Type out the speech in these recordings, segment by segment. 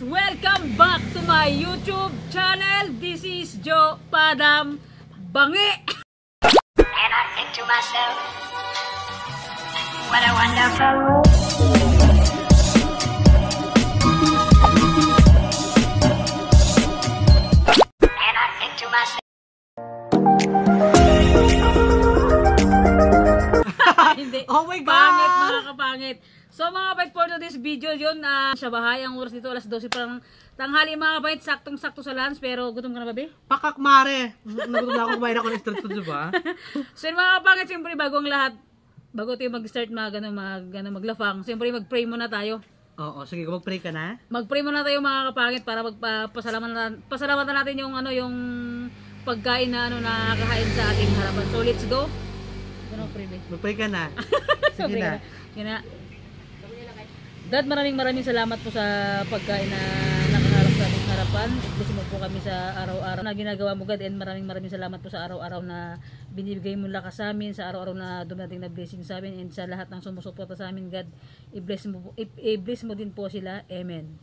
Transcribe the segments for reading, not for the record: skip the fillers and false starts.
Welcome back to my YouTube channel. This is Joe Padam Bangi. And I think to myself, what a wonderful world. And I think to myself. Hindi. Oh my God! Pangit, mga kapangit. So mga kapait, for today's video yun, sa bahay, ang oras dito, alas 12 parang tanghali mga kapait, saktong-sakto sa lunch, pero gutom ka na ba, be? Pakakmare! Nagutom na ako, kumain ako ng street food, diba? So yun, mga kapangit, siyempre bago ang lahat, bago tayo mag-start maglafang, siyempre mag-pray muna tayo. Oo, sige, mag-pray ka na. Mag-pray muna tayo mga kapangit para pasalamatan natin yung yung pagkain na nakakain sa ating harapan. So let's go. Pray, be. Mag-pray ka na. Sige na. Yun na. Dad, maraming salamat po sa pagkain na nakaharap sa ating harapan. Gusto mo po kami sa araw-araw na ginagawa mo, God, and maraming salamat po sa araw-araw na binibigay mo lakas sa amin, sa araw-araw na dumating na blessing sa amin, and sa lahat ng sumusuporta sa amin, God, i-bless mo din po sila. Amen.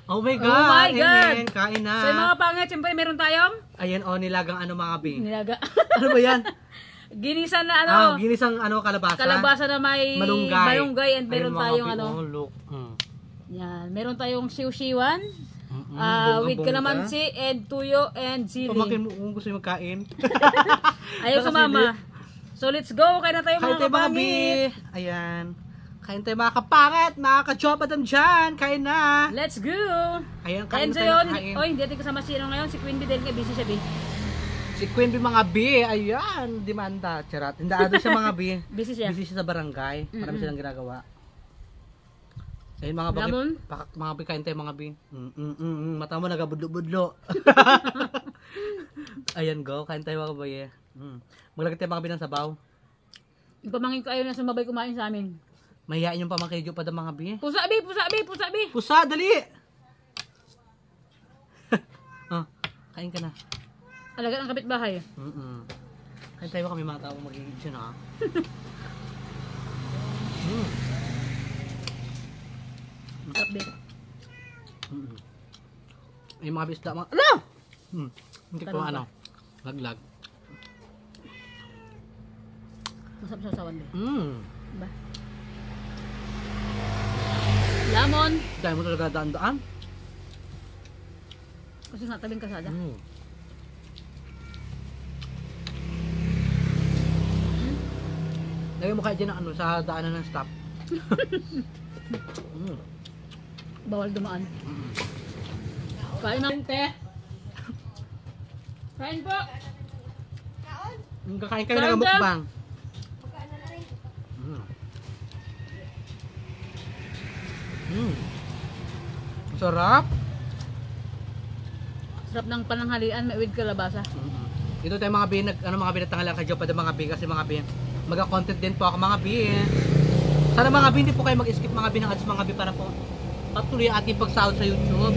Oh my God! Oh my God! Amen. Kain na. So mga pangit, siyempre meron tayong Ayan, nilagang mga bing. nilaga. Ano ba yan? Ginisan na Ginisang kalabasa. kalabasa na may malunggay, and meron tayong look. Yan, meron tayong siw-siwan, with bongga. kalamansi, and tuyo, and sili. Pamakin mo kung gusto yung magkain. Ayaw sa mama. So let's go, kain na tayo Kain mga tayo mga kapangit. Ayan. Kain tayo mga kapangit, mga ka-jobatam dyan. Kain na. Let's go. Ayan, Kain kain na sa'yo. tayo kain. Oy, hindi natin kasama sino ngayon, si Queen B dahil nga busy siya, B. Si Queen B mga B, ayan, demanda, charat. Hindaan siya mga B. Busy siya. Busy siya sa barangay. Marami silang ginagawa. Ayun mga Lamon? mga B, kain tayo mga B. Mata mo nagabudlo-budlo. Ayan, go, kain tayo mga B. Maglagay tayo mga B ng sabaw. Yung pamangkin ko ayaw na sumabay kumain sa amin. Mahihain yung pamangkin pa ng mga B. Pusa, B, pusa, B, pusa, B. Pusa, dali! Kain ka na. Alaga ng kapitbahay. Kain tayo kami mga tao magiging siya na. Sarap, B. Ay mga bisda mga... Ala! Hindi ko laglag. Masarap sa usawan, B. Diba? Lamon. Dahil mo talaga daan-daan. Kasi nga tabing kasada. Lagay mo kayo dyan ng sa daanan ng stop. Bawal dumaan. Kain na, te. Kain po. Kakain kami ng mukbang. Sarap. Sarap ng pananghalian, may with kalabasa. Ito tayo mga bin, mga binatangala kay Jopa mga bin kasi mga bin. Maga-content din po ako mga bin. Sana mga bin, hindi po kayo mag-skip mga bin ng ads mga bin para po patuloy ang ating pagsahod sa YouTube.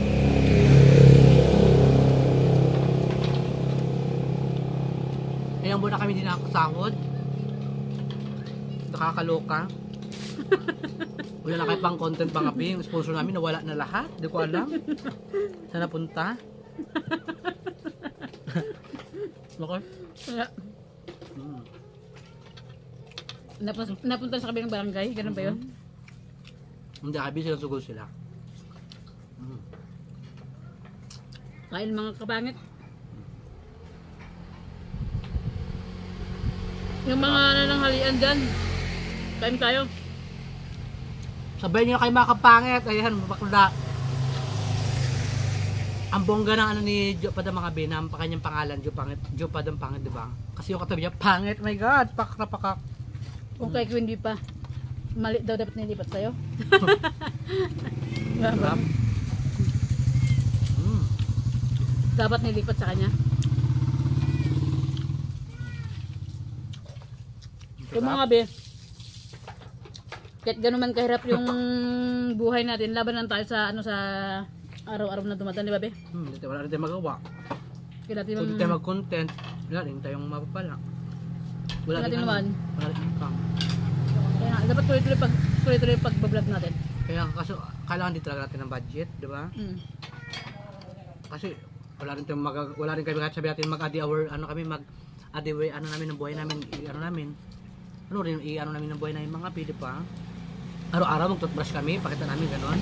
Ayan muna kami din nakakasahod. Nakakaloka. Wala na kayo pang content mga bin. Sponsor namin nawala na lahat. Hindi ko alam. Saan napunta? Okay. Napunta sa kabilang barangay, ganun ba yun? Hindi, kabi sila sugol sila. Kain mga kapangit. Yung mga nananghalian dyan, kain tayo. Sabayin nyo kayo mga kapangit. Ayan, bakla. Ang bongga ng ni Joe Padam mga bin, ang kanyang pangalan, Joe Padam Pangit, di ba? Kasi yung katabi niya, pangit, my God, pakak na pakak. Kung kay Queen B pa, mali daw dapat nilipat sa'yo. Sarap. Dapat nilipat sa kanya. Yung mga be, kahit gano'n man kahirap yung buhay natin, laban lang tayo sa sa araw-araw na dumadaan, di ba be? Wala rin tayo magawa. Kaya natin Kung tayo mag-content, wala rin tayong mapapala. Wala natin naman. Wala rin income. Kaya dapat tuloy-tuloy pag-vlog natin. Kaya kaso, kailangan din talaga natin ng budget, di ba? Kasi wala rin kami kahit sabi natin mag-adi hour, ano kami, mag-adi way, ano namin ng buhay namin, ano rin, ano namin ng buhay namin mga pili pa. Araw-araw mag-toothbrush kami, pakita namin gano'n.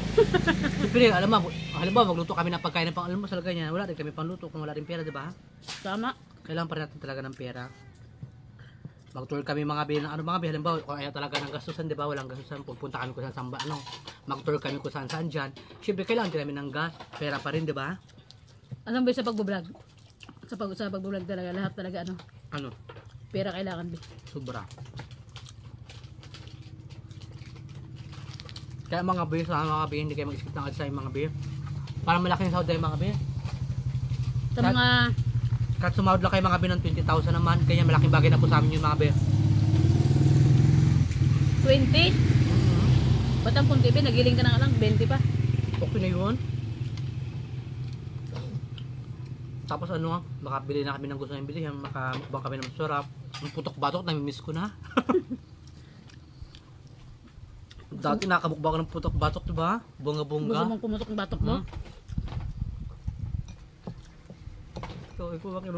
Siyempre, alam mo, halimbawa magluto kami ng pagkain ng pang-almusal ganyan, wala rin kami pangluto kung wala rin pera, di ba? Tama. Kailangan pa rin natin talaga ng pera. Mag-tour kami mga bi, ano mga bi, halimbawa, kung ayaw talaga ng gastusan, di ba? Walang gastusan, pupunta kami kung saan, mag-tour kami kung saan dyan. Siyempre, kailangan din namin ng gas, pera pa rin, di ba? Alam mo sa pagbablog? Sa pagbablog talaga, lahat talaga Ano? pera kailangan bi. Sobra. Kaya mga bi, sa mga bi, hindi kayo mag-skip ng ads sa mga bi. Para malaking sahod tayo mga bi. Sa mga Kahit sumahod lang kayo mga bi ng 20,000 naman, kaya malaking bagay na po sa amin yung mga bi. 20, ba't ang punti bi, nagiling ka na nga lang, 20 pa. Okay na yun. Tapos ano, makabili na kami ng gusto namin bilihan, makamukbang kami ng masarap. Yung putok-batok, namimiss ko na. Dati nakamukbang ko ng putok-batok, diba? Bunga-bunga. Gusto mong pumutok ng batok mo? So, ikaw bakit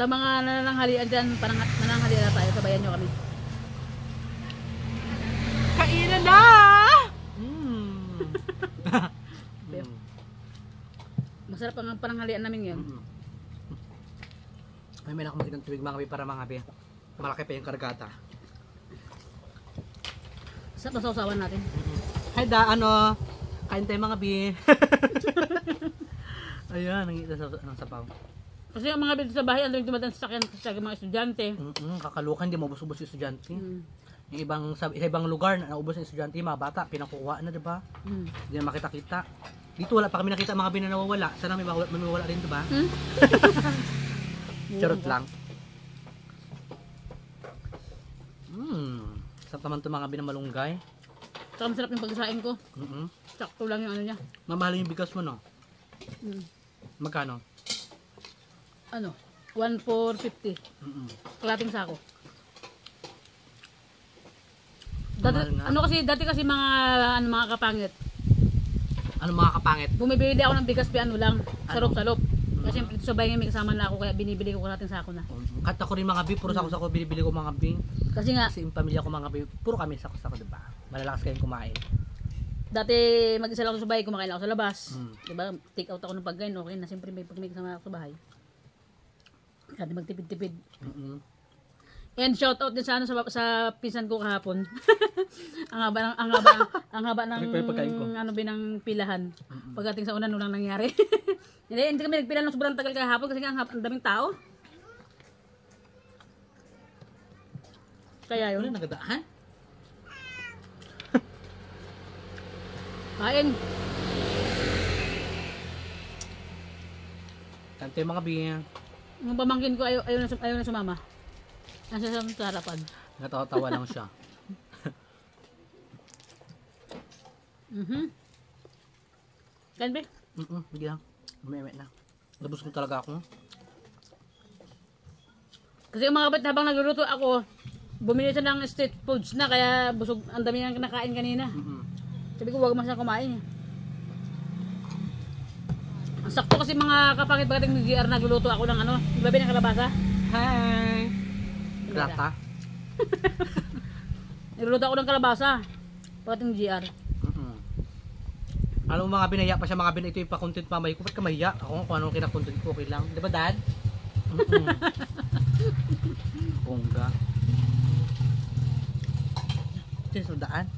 Sa mga nananghalian dyan, parang nananghalian na tayo, sabayan nyo kami. Kainan na! Masarap ang pananghalian namin yun. May ako magiging tubig mga bi para mga bi. Malaki pa yung kargata. Sa pasawsawan natin. Hay da, kain tayo mga bi. Ayan, nangita ng sabaw. Kasi ang mga bito sa bahay, ano yung dumadaan sa sakyan sa mga estudyante. Kakalukan, di maubos-ubos yung estudyante. Yung sa ibang lugar, naubos yung estudyante, mga bata, pinakuha na, di ba? Hindi na makita-kita. Dito wala pa kami nakita mga bi na nawawala. Sana may mawawala rin, di ba? Charot lang. Sarap naman ito mga bi na malunggay. Saka masarap yung pagkasain ko. Sakto lang yung ano niya. Mamahal yung bigas mo, no? Magkano? 1,450. Kalating sako. Dati kasi mga kapangit. Ano mga kapangit? Bumibili ako ng bigas lang, sarop-sarop. Kasi dito sa bahay may kasama na ako, kaya binibili ko kalating sako na. Kat ako rin mga bi, puro sako-sako binibili ko mga bi. Kasi nga, Kasi yung pamilya ko mga bi, puro kami sako-sako, diba? Malalakas kayong kumain. dati mag-isa lang ako sa bahay, kumakain ako sa labas. Diba, take out ako ng pagkain, okay na. Siyempre pag may kasama ako sa bahay. Dati magtipid-tipid. And shout out din sa sa pinsan ko kahapon. ang haba ng binang pilahan. Pagdating sa unan walang nangyari. Hindi kami nagpila ng sobrang tagal kahapon kasi ang daming tao. Kaya yun. Wala nagadaan? Kain. Kante mga bi. Yung pamangkin ko ayaw na sumama. Nasa sa harapan. Natawa-tawa lang siya. Kain ba? Hindi lang. Umeme na. Labos ko talaga ako. Kasi mga kapit habang nagluluto ako, bumili siya ng street foods na kaya busog, ang dami nang kinakain kanina. Sabi ko, huwag masyadong kumain. Ang sakto kasi mga kapangit pagdating ng GR nagluluto ako ng gabi ng kalabasa. Hi! Grata? Nagluluto ako ng kalabasa pagdating ng GR. Alam mo mga binaya pa siya, mga ito yung pa-content mamay ko. Ba't ka mahiya? Ako kung anong kina-content ko, okay lang. Di ba, Dad? Bongga. Ito yung sundaan.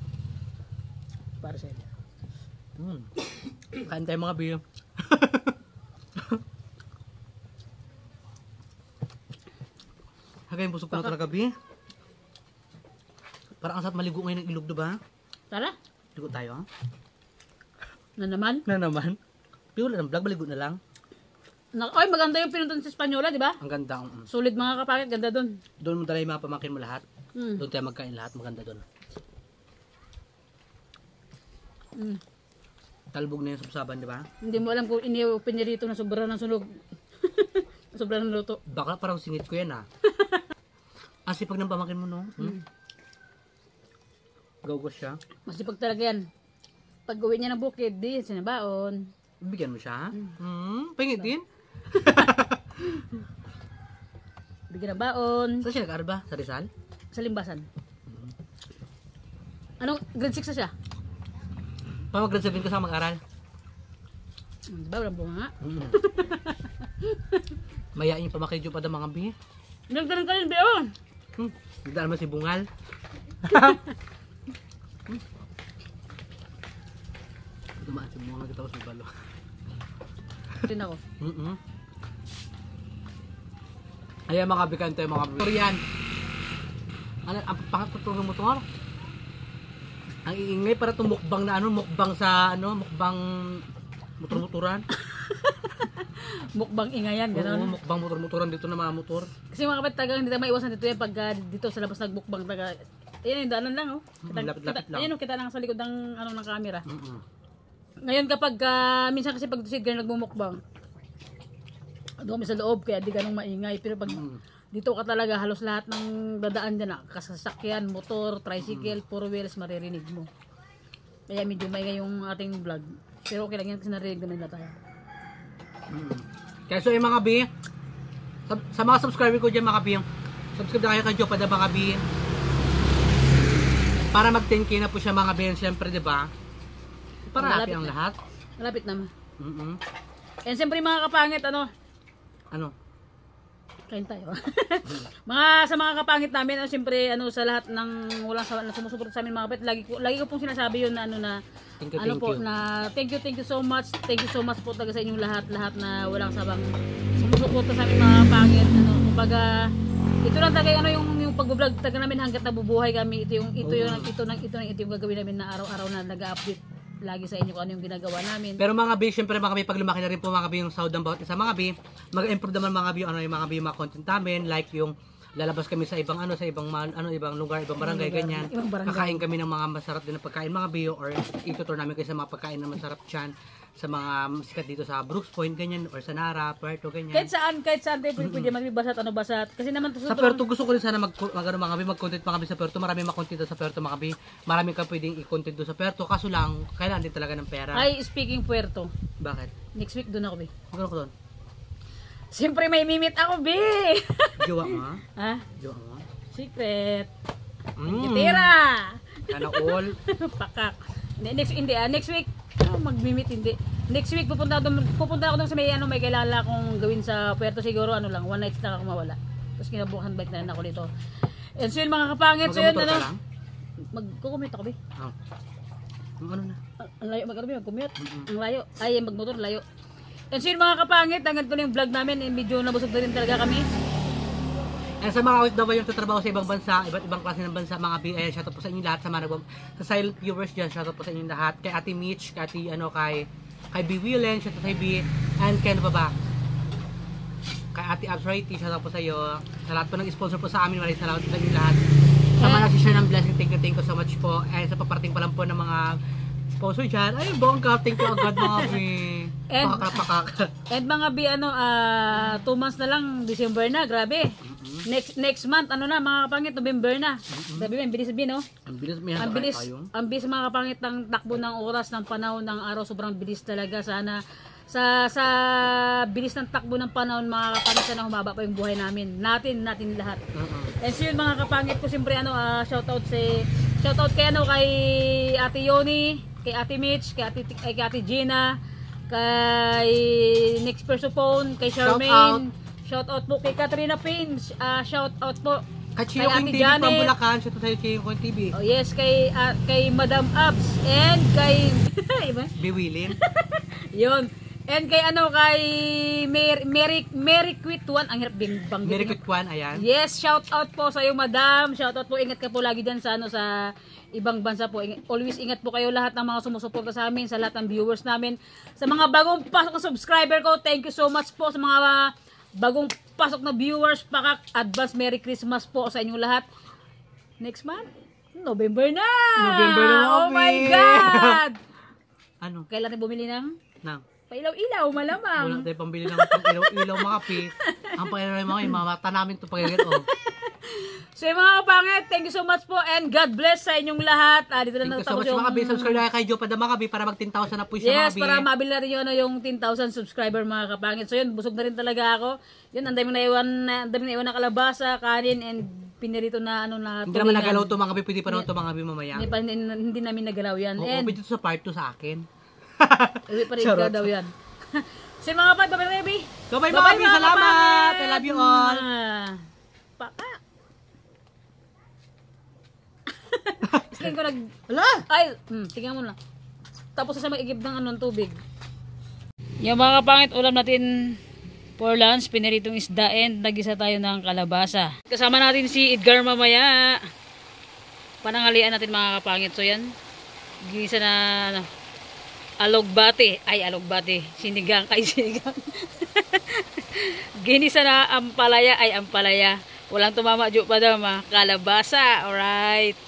Para sa inyo. Kain tayo mga biyo. Hagay, busog ko na talaga, bi. Parang ang sarap maligo ngayon ng ilog, diba? Tara, Ligo tayo, ha? na naman. Na naman. Pero wala ng vlog, maligo na lang. Oy, maganda yung pinuntan sa Espanyola, di ba? Ang ganda. Sulit mga kapangit, ganda dun. Doon mo dala yung mga pamangkin mo lahat. Doon tayo magkain lahat, maganda doon. Talbog na yung subsaban, di ba? Hindi mo alam kung pinirito na sobra ng sunog. Sobra ng luto. Baka parang singit ko yan, ha? Ang sipag ng pamangkin mo, no? Gawgos siya. Masipag talaga yan. Pag gawin niya ng bukid, di sinabaon. Bigyan mo siya? Pingit din? Bigyan ng baon. Saan siya nag-aaral ba? Sa Rizal? Sa Limbasan. Ano, grade 6 na siya? Pa mag-grade 7 ka sa mag-aral? Diba, walang bunga nga. Mayain pa makidyo pa da mga bi. Nagdalang ka rin, Beon. Nagdaan mo si Bungal. Dumaan si Bungal tapos may balo. Rin ako. Ayan mga bikante, mga Korean. Ano, ang pangatutulong mo ito nga? Ang iingay para itong mukbang na ano, mukbang sa ano, mukbang motor-motoran. Mukbang ingayan, Oo, gano'n. mukbang motor-motoran dito na mga motor. Kasi mga kapit taga, hindi tayo maiwasan dito yan pagka dito sa labas nagmukbang taga. Ayan yung daanan lang, oh. Lapit-lapit lang. Ayan, oh, kita lang sa likod ng, ano, ng camera. Mm-mm. Ngayon kapag, minsan kasi pag si Gern nagmumukbang, doon kami sa loob, kaya di ganong maingay. Pero pag dito ka talaga, halos lahat ng dadaan dyan, kasasakyan, motor, tricycle, four wheels, maririnig mo. Kaya medyo maingay yung ating vlog. Pero okay lang yan kasi narinig naman nila tayo. Kaya so yung mga bi, sa mga subscriber ko dyan mga bi, subscribe na kayo kay Joe Pada mga bi. Para mag 10k na po siya mga bi, siyempre diba? Para happy ang lahat. Malapit naman. Mm-mm. And siyempre mga kapangit, ano, Ano? kain tayo. Sa mga kapangit namin, siyempre ano sa lahat ng walang na sumusuporta sa amin mga kapit, lagi ko pong sinasabi yun na ano na Thank you, ano thank po you. na thank you so much. Thank you so much po talaga sa inyong lahat na walang sabang sumusuporta sa amin mga kapangit. Ano, kumbaga ito lang talaga ano yung pag-vlog talaga namin hangga't nabubuhay kami. Ito yung gagawin namin na araw-araw na nag-update lagi sa inyo kung ano yung ginagawa namin. Pero mga bi, syempre mga bi, pag lumaki na rin po mga bi yung sound ng bawat isa mga bi, mag-improve naman mga bi yung ano yung mga bi yung mga content namin, like yung lalabas kami sa ibang ano, sa ibang ibang lugar, ibang barangay ganyan. Ibang barangay. Kakain kami ng mga masarap din na pagkain mga bi or itutur namin kayo sa mga pagkain na masarap diyan sa mga sikat dito sa Brooks Point ganyan or sa Nara, Puerto ganyan. Kahit saan tayo pwede magbibasat ano basat. Kasi naman Sa Puerto gusto ko rin sana mag-content mga bi sa Puerto. Marami mag-content sa Puerto mga bi. Marami ka pwedeng i-content doon sa Puerto. Kaso lang, kailangan din talaga ng pera. Ay, speaking Puerto. Bakit? Next week doon ako, be. Magkano ko doon? Siyempre may mimit ako, be. Jowa mo ha? Ha? Jowa mo? Secret. Tira. Sana all. Pakak. Next week magmimit hindi. Next week pupunta ako doon sa may may kailangan akong gawin sa Puerto siguro ano lang, one night lang ako mawala. Tapos kinabukasan balik na rin ako dito. And so yun mga kapangit, so yun Magmotor ano. ka lang? Magko-commute ako, be. Oh. Ano na? Ang layo mag-commute. Ang layo. Ay, magmotor, layo. And so yun mga kapangit, hanggang tuloy yung vlog namin, medyo nabusog na rin talaga kami. And sa mga OFW yung tatrabaho sa ibang bansa, iba't ibang klase ng bansa, mga BS, shoutout po sa inyo lahat, sa mga sa silent viewers dyan, shoutout po sa inyo lahat, kay Ate Mitch, kay Ate, kay B. Willen, shoutout sa B, and kay ano ba? Kay Ate Absrighty, shoutout po sa iyo, sa lahat po ng sponsor po sa amin, maraming salamat po sa inyo lahat, sa mga nagsishare ng blessing, thank you so much po, and sa paparating pa lang po ng mga sponsor dyan, ay bongga, thank you agad mga B. Pakakapakak. And mga B, 2 months na lang, December na, grabe. Next month, ano na, mga kapangit, November na. Sabi mo, ang bilis sabihin, no? Ang bilis, may Ang bilis, tayo. ang bilis mga kapangit ng takbo ng oras, ng panahon, ng araw, sobrang bilis talaga. Sana, sa bilis ng takbo ng panahon, mga kapangit, sana humaba pa yung buhay namin. Natin lahat. And so yun, mga kapangit ko, siyempre, shoutout kay, kay Ate Yoni, kay Ate Mitch, kay Ate Gina, kay Next Persopone, kay Charmaine, shoutout po kay Katrina Payne, shoutout po Kay Chio Queen TV from Bulacan, shoutout sa Chio Queen TV. Oh yes, kay Madam Abs and kay iba? Biwilin. Yun. And kay kay Mary Quitwan, ang hirap bang Mary Quitwan, ayan. Yes, shoutout po sa iyo, Madam. Shoutout po, ingat ka po lagi diyan sa sa ibang bansa po. Always ingat po kayo lahat ng mga sumusuporta sa amin, sa lahat ng viewers namin, sa mga bagong pasok na subscriber ko. Thank you so much po sa mga bagong pasok na viewers. Advance Merry Christmas po sa inyong lahat. Next month, November na. Oh my God. Ano? Kailan tayo bumili ng Nang. pailaw-ilaw, malamang. Wala tayo pambili ng ilaw mga pi. Ang pailaw mga mata namin to pagigit oh. So yung mga kapangit, thank you so much po and God bless sa inyong lahat. Dito na Thank you so natapos much yung... mga bi. Subscribe na kay Joe Pada mga bi para mag 10,000 na po siya Yes, mga bi. para mabili na rin yun yung 10,000 subscriber mga kapangit. So yun, busog na rin talaga ako. Yun, ang dami na iwan na kalabasa, kanin, and pinirito na ano na Hindi naman nagalaw to mga bi. Pwede pa naman to mga bi mamaya. Hindi namin nagalaw yan. Oo, And pwede to sa part 2 sa akin. uwi pa rin Charot. daw yan. So mga kapangit, bye-bye mga bi. Bye-bye mga bi. Salamat. I love you all. Paka. Tingnan ko Ala! Ay, tingnan mo na. Tapos sa mag-igib ng anong tubig. Yung mga kapangit, ulam natin for lunch, piniritong isda and nagisa tayo ng kalabasa. Kasama natin si Edgar mamaya. Pananghalian natin mga kapangit. So yan, gisa na ano, alogbate. Ay, alogbate. Sinigang. Ay, sinigang. Ginisa na ampalaya. Ay, ampalaya. Walang tumama, jo pa daw, kalabasa. Alright.